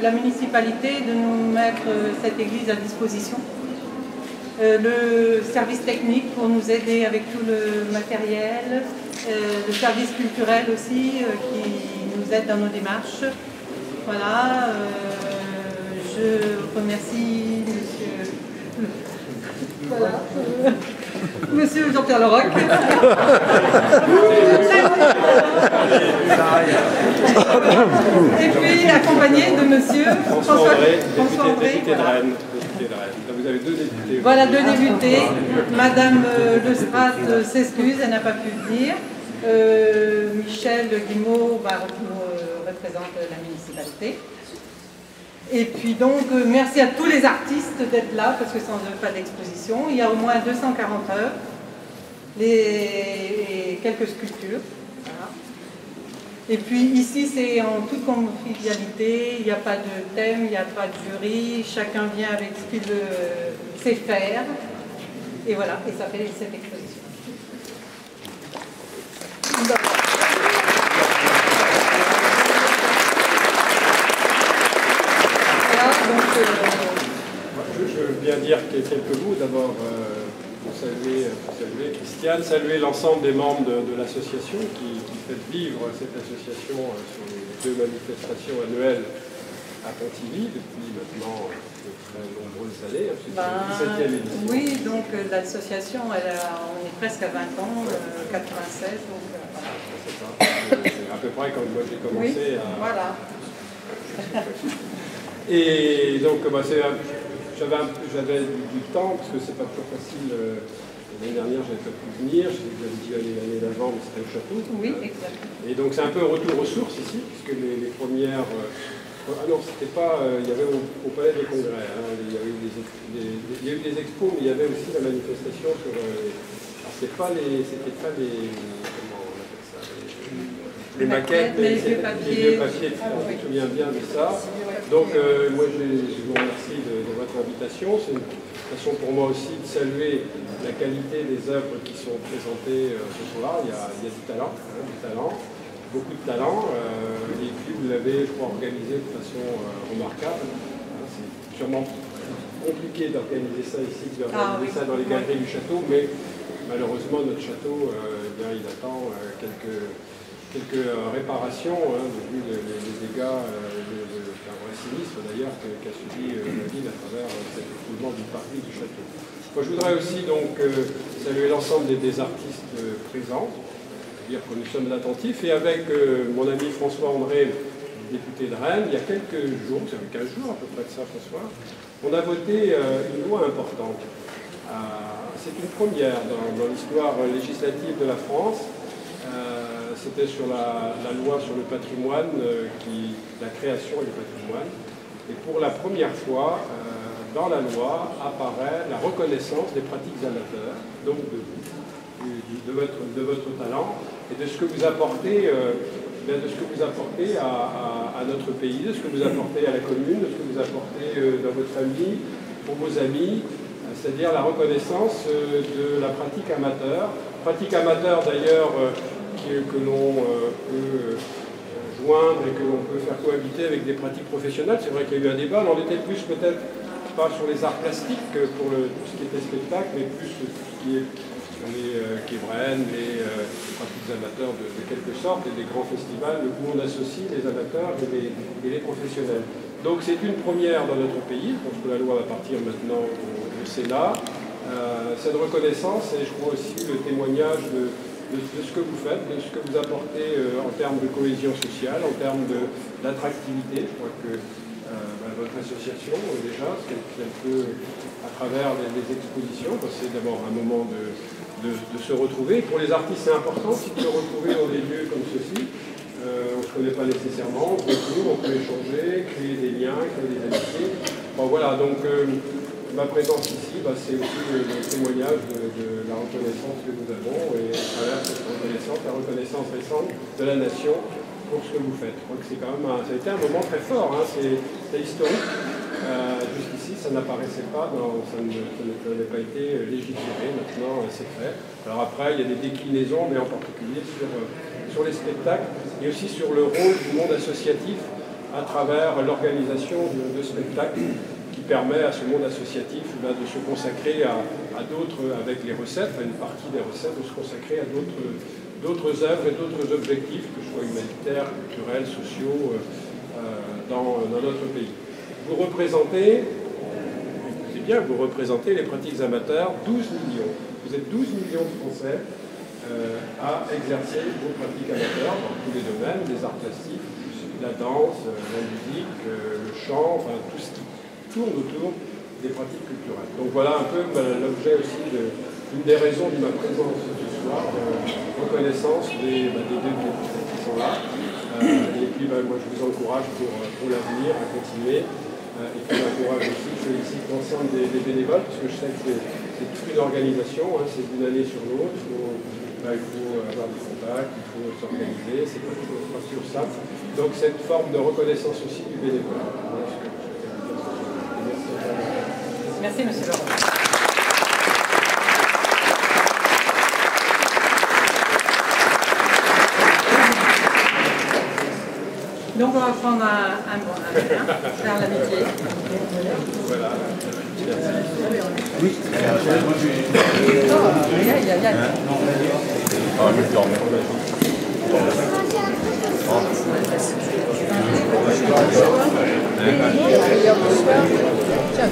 la municipalité de nous mettre cette église à disposition. Le service technique pour nous aider avec tout le matériel, le service culturel aussi qui nous aide dans nos démarches. Voilà, je remercie Monsieur Jean-Pierre Leroc. Et puis accompagné de Monsieur François André. Député de Rennes. Vous avez deux députés. Voilà, deux députés. Madame Lestrade s'excuse, elle n'a pas pu venir. Michel Guimau représente la municipalité. Et puis donc, merci à tous les artistes d'être là, parce que sans eux, pas d'exposition. Il y a au moins 240 œuvres, et quelques sculptures. Voilà. Et puis ici, c'est en toute convivialité, il n'y a pas de thème, il n'y a pas de jury, chacun vient avec ce qu'il sait faire. Et voilà, et ça fait cette exposition. Je veux bien dire quelques mots. D'abord, pour saluer Christiane, saluer l'ensemble des membres de l'association qui fait vivre cette association sur les deux manifestations annuelles à Pontivy depuis maintenant de très nombreuses années. C'est la 17e édition. Oui, donc l'association, on est presque à 20 ans, 96. Donc, c'est à peu près quand moi j'ai commencé oui, voilà. Et donc, j'avais du temps, parce que c'est pas toujours facile. L'année dernière, j'avais pas pu venir, j'avais dit l'année d'avant, mais c'était au château. Oui, exactement. Et donc, c'est un peu un retour aux sources ici, puisque les premières. Ah non, c'était pas. Il y avait au Palais des Congrès, hein, il y a eu des expos, mais il y avait aussi la manifestation sur. Alors, c'était pas les. Comment on appelle ça, les maquettes, les vieux papiers. Je me souviens bien de ça. Donc, moi, je vous remercie de votre invitation. C'est une façon pour moi aussi de saluer la qualité des œuvres qui sont présentées ce soir. Il y a du talent, beaucoup de talent. Et puis, vous l'avez organisé de façon remarquable. C'est sûrement compliqué d'organiser ça ici, d'organiser ça dans les galeries du château, mais malheureusement, notre château, il attend quelques réparations, vu les dégâts, un sinistre d'ailleurs qu'a subi la ville à travers cet écoulement du parvis du château. Moi je voudrais aussi donc saluer l'ensemble des artistes présents, dire que nous sommes attentifs, et avec mon ami François André, député de Rennes, il y a quelques jours, ça fait 15 jours à peu près de ça François, on a voté une loi importante. C'est une première dans l'histoire législative de la France. C'était sur la loi sur le patrimoine, la création du patrimoine. Et pour la première fois, dans la loi, apparaît la reconnaissance des pratiques amateurs, donc de votre talent et de ce que vous apportez, à notre pays, de ce que vous apportez à la commune, de ce que vous apportez dans votre famille, pour vos amis, c'est-à-dire la reconnaissance de la pratique amateur. Pratique amateur d'ailleurs que l'on peut joindre et que l'on peut faire cohabiter avec des pratiques professionnelles. C'est vrai qu'il y a eu un débat, on en était plus peut-être pas sur les arts plastiques que pour tout ce qui était spectacle, mais plus tout ce qui est les québrennes, les pratiques amateurs de quelque sorte, et des grands festivals où on associe les amateurs et les professionnels. Donc c'est une première dans notre pays, je pense que la loi va partir maintenant au Sénat. Cette reconnaissance, et je crois aussi le témoignage de ce que vous faites, de ce que vous apportez en termes de cohésion sociale, en termes d'attractivité. Je crois que votre association, déjà, ce qu'elle peut, à travers les expositions, c'est d'abord un moment de se retrouver. Pour les artistes, c'est important aussi de se retrouver dans des lieux comme ceci. On ne se connaît pas nécessairement, on se retrouve, on peut échanger, créer des liens, créer des amitiés. Bon, voilà, donc ma présence ici, c'est aussi le témoignage de la reconnaissance que nous avons, et à travers cette reconnaissance, la reconnaissance récente de la nation pour ce que vous faites. Je crois que c'est quand même ça a été un moment très fort, c'est historique. Jusqu'ici, ça n'apparaissait pas, ça n'avait pas été légitimé, maintenant c'est fait. Alors après, il y a des déclinaisons, mais en particulier sur les spectacles, et aussi sur le rôle du monde associatif à travers l'organisation de spectacles qui permet à ce monde associatif de se consacrer à d'autres, avec les recettes, à une partie des recettes, de se consacrer à d'autres œuvres et d'autres objectifs, que ce soit humanitaires, culturels, sociaux, dans notre pays. Vous représentez, c'est bien, vous représentez les pratiques amateurs, 12 millions. Vous êtes 12 millions de Français à exercer vos pratiques amateurs dans tous les domaines, les arts plastiques, la danse, la musique, le chant, enfin tout ce qui tourne autour des pratiques culturelles. Donc voilà un peu l'objet aussi d'une des raisons de ma présence ce soir, reconnaissance des qui sont là. Et puis moi je vous encourage pour l'avenir à continuer. Et puis j'encourage aussi, je félicite l'ensemble des bénévoles, parce que je sais que c'est toute une organisation, hein, c'est d'une année sur l'autre. Il faut avoir des contacts, il faut s'organiser, c'est pas toujours simple. Donc cette forme de reconnaissance aussi du bénévolat. Merci, monsieur Laurent. Donc on va prendre un faire l'amitié. Voilà. Oui. Tiens,